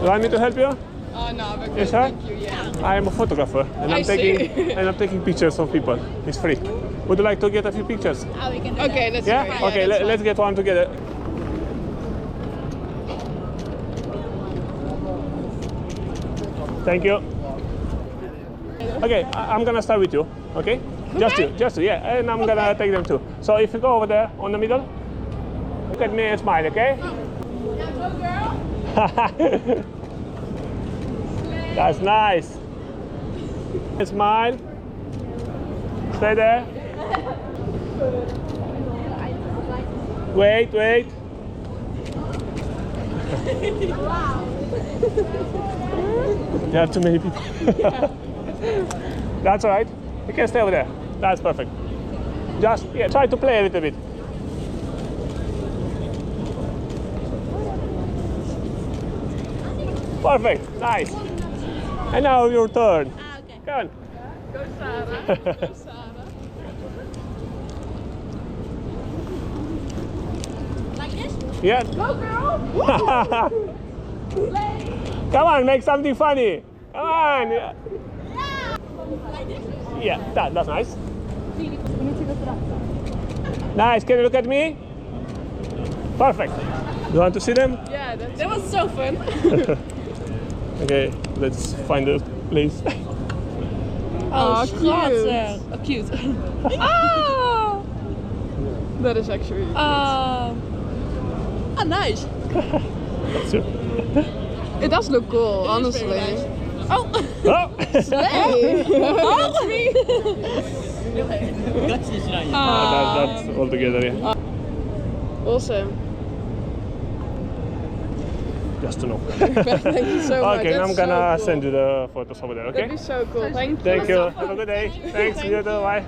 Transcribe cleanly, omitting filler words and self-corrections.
You want me to help you? Oh no, I'm okay. Yes, sir? Thank you. Yeah. I am a photographer and I see. I'm taking pictures of people. It's free. Would you like to get a few pictures? Oh, we can do Okay, let's Yeah? do it. Okay, that's let's get one together. Thank you. Okay, I'm gonna start with you. Okay? Just you, yeah. And I'm gonna take them too. So if you go over there on the middle, look at me and smile, okay? That's nice. Smile. Stay there. Wait, wait. You have too many people. That's all right. You can stay over there. That's perfect. Just try to play a little bit. Perfect. Nice. And now your turn. Okay. Come on. Go Sarah. Go Sarah. Like this? Yeah. Go girl. Come on, make something funny. Come on. Yeah, Like this? yeah, that's nice. Nice. Can you look at me? Perfect. You want to see them? Yeah, that was so fun. Okay, let's find a place. Oh, Schattig. cute. Ah! That is actually really nice. That's it. It does look cool, honestly. Oh! Oh! Hey! Oh, me! That's all together, yeah. Awesome. Just to know. Thank you so much. Okay, now I'm That's gonna so cool. send you the photos over there, okay? That'd be so cool. Thank you. Thank you. Have a good day. Thanks. You too. Bye.